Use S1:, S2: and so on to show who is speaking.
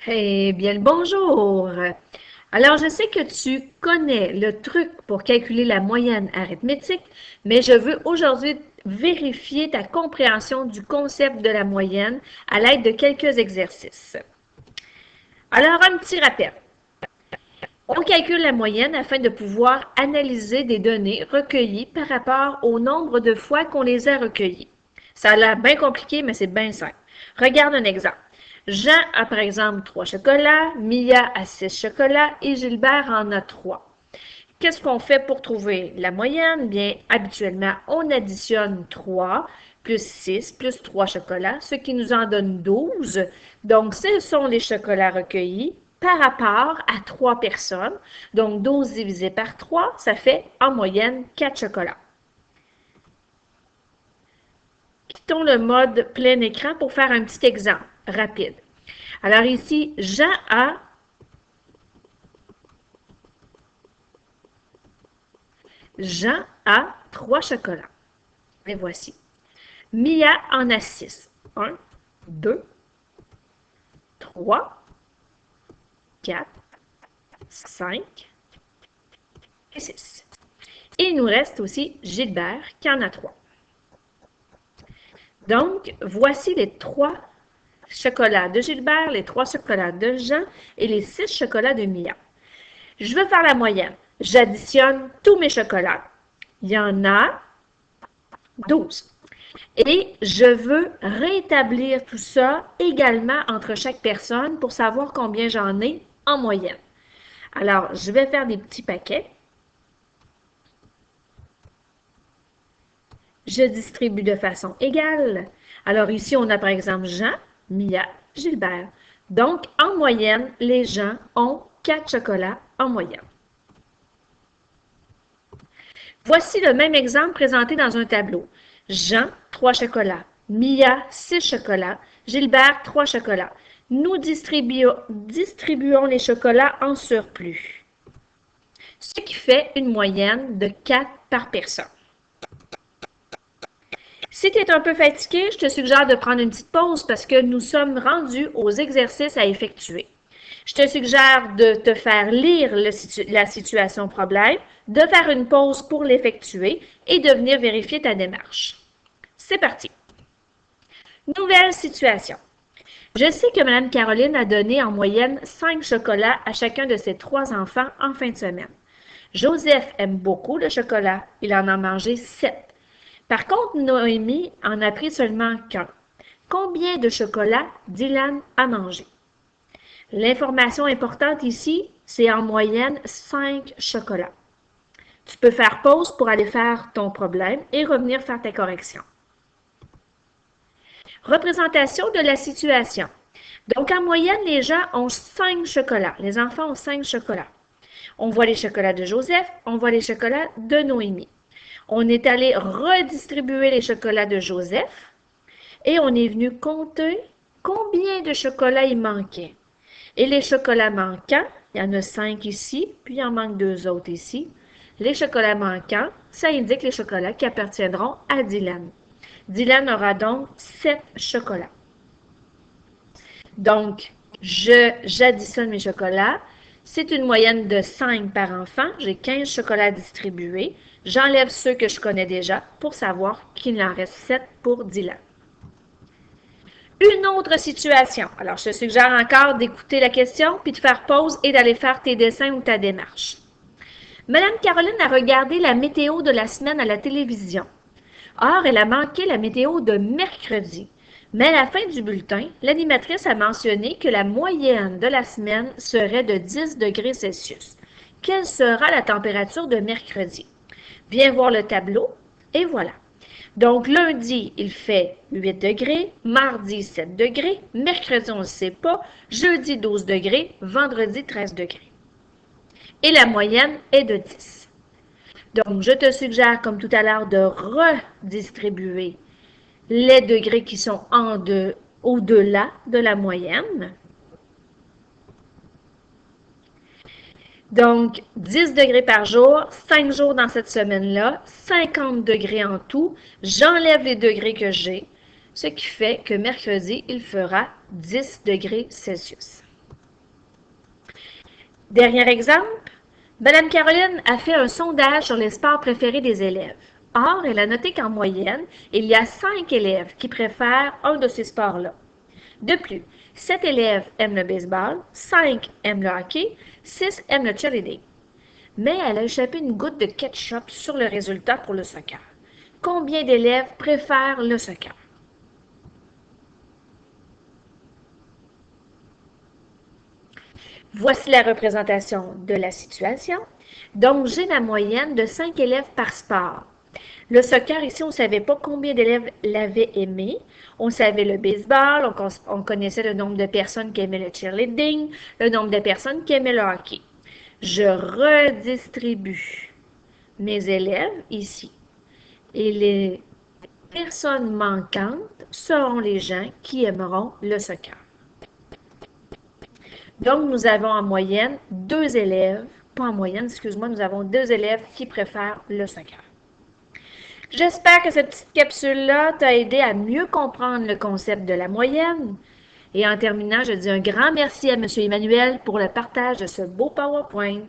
S1: Eh bien, le bonjour! Alors, je sais que tu connais le truc pour calculer la moyenne arithmétique, mais je veux aujourd'hui vérifier ta compréhension du concept de la moyenne à l'aide de quelques exercices. Alors, un petit rappel. On calcule la moyenne afin de pouvoir analyser des données recueillies par rapport au nombre de fois qu'on les a recueillies. Ça a l'air bien compliqué, mais c'est bien simple. Regarde un exemple. Jean a par exemple 3 chocolats, Mia a 6 chocolats et Gilbert en a 3. Qu'est-ce qu'on fait pour trouver la moyenne? Bien, habituellement, on additionne 3 plus 6 plus 3 chocolats, ce qui nous en donne 12. Donc, ce sont les chocolats recueillis par rapport à 3 personnes. Donc, 12 divisé par 3, ça fait en moyenne 4 chocolats. Quittons le mode plein écran pour faire un petit exemple rapide. Alors ici, Jean a 3 chocolats. Les voici. Mia en a 6. 1, 2, 3, 4, 5 et 6. Et il nous reste aussi Gilbert qui en a 3. Donc, voici les 3 chocolats de Gilbert, les 3 chocolats de Jean et les 6 chocolats de Mia. Je veux faire la moyenne. J'additionne tous mes chocolats. Il y en a 12. Et je veux rétablir tout ça également entre chaque personne pour savoir combien j'en ai en moyenne. Alors, je vais faire des petits paquets. Je distribue de façon égale. Alors ici, on a par exemple Jean, Mia, Gilbert. Donc, en moyenne, les gens ont 4 chocolats en moyenne. Voici le même exemple présenté dans un tableau. Jean, 3 chocolats. Mia, 6 chocolats. Gilbert, 3 chocolats. Nous distribuons les chocolats en surplus, ce qui fait une moyenne de 4 par personne. Si tu es un peu fatigué, je te suggère de prendre une petite pause parce que nous sommes rendus aux exercices à effectuer. Je te suggère de te faire lire la situation problème, de faire une pause pour l'effectuer et de venir vérifier ta démarche. C'est parti. Nouvelle situation. Je sais que Mme Caroline a donné en moyenne 5 chocolats à chacun de ses 3 enfants en fin de semaine. Joseph aime beaucoup le chocolat. Il en a mangé 7. Par contre, Noémie en a pris seulement qu'un. Combien de chocolats Dylan a mangé? L'information importante ici, c'est en moyenne 5 chocolats. Tu peux faire pause pour aller faire ton problème et revenir faire ta correction. Représentation de la situation. Donc, en moyenne, les gens ont 5 chocolats. Les enfants ont 5 chocolats. On voit les chocolats de Joseph, on voit les chocolats de Noémie. On est allé redistribuer les chocolats de Joseph et on est venu compter combien de chocolats il manquait. Et les chocolats manquants, il y en a 5 ici, puis il en manque 2 autres ici. Les chocolats manquants, ça indique les chocolats qui appartiendront à Dylan. Dylan aura donc 7 chocolats. Donc, j'additionne mes chocolats. C'est une moyenne de 5 par enfant. J'ai 15 chocolats distribués. J'enlève ceux que je connais déjà pour savoir qu'il en reste 7 pour Dylan. Une autre situation. Alors, je te suggère encore d'écouter la question, puis de faire pause et d'aller faire tes dessins ou ta démarche. Madame Caroline a regardé la météo de la semaine à la télévision. Or, elle a manqué la météo de mercredi. Mais à la fin du bulletin, l'animatrice a mentionné que la moyenne de la semaine serait de 10 degrés Celsius. Quelle sera la température de mercredi? Viens voir le tableau et voilà. Donc, lundi, il fait 8 degrés, mardi 7 degrés, mercredi, on ne sait pas, jeudi 12 degrés, vendredi 13 degrés. Et la moyenne est de 10. Donc, je te suggère, comme tout à l'heure, de redistribuer les degrés qui sont au-delà de la moyenne. Donc, 10 degrés par jour, 5 jours dans cette semaine-là, 50 degrés en tout. J'enlève les degrés que j'ai, ce qui fait que mercredi, il fera 10 degrés Celsius. Dernier exemple, Madame Caroline a fait un sondage sur les sports préférés des élèves. Or, elle a noté qu'en moyenne, il y a 5 élèves qui préfèrent un de ces sports-là. De plus, 7 élèves aiment le baseball, 5 aiment le hockey, 6 aiment le cheerleading. Mais elle a échappé une goutte de ketchup sur le résultat pour le soccer. Combien d'élèves préfèrent le soccer? Voici la représentation de la situation. Donc, j'ai la moyenne de 5 élèves par sport. Le soccer, ici, on ne savait pas combien d'élèves l'avaient aimé. On savait le baseball, on connaissait le nombre de personnes qui aimaient le cheerleading, le nombre de personnes qui aimaient le hockey. Je redistribue mes élèves ici. Et les personnes manquantes seront les gens qui aimeront le soccer. Donc, nous avons en moyenne 2 élèves, pas en moyenne, excuse-moi, nous avons 2 élèves qui préfèrent le soccer. J'espère que cette petite capsule-là t'a aidé à mieux comprendre le concept de la moyenne. Et en terminant, je dis un grand merci à M. Emmanuel pour le partage de ce beau PowerPoint.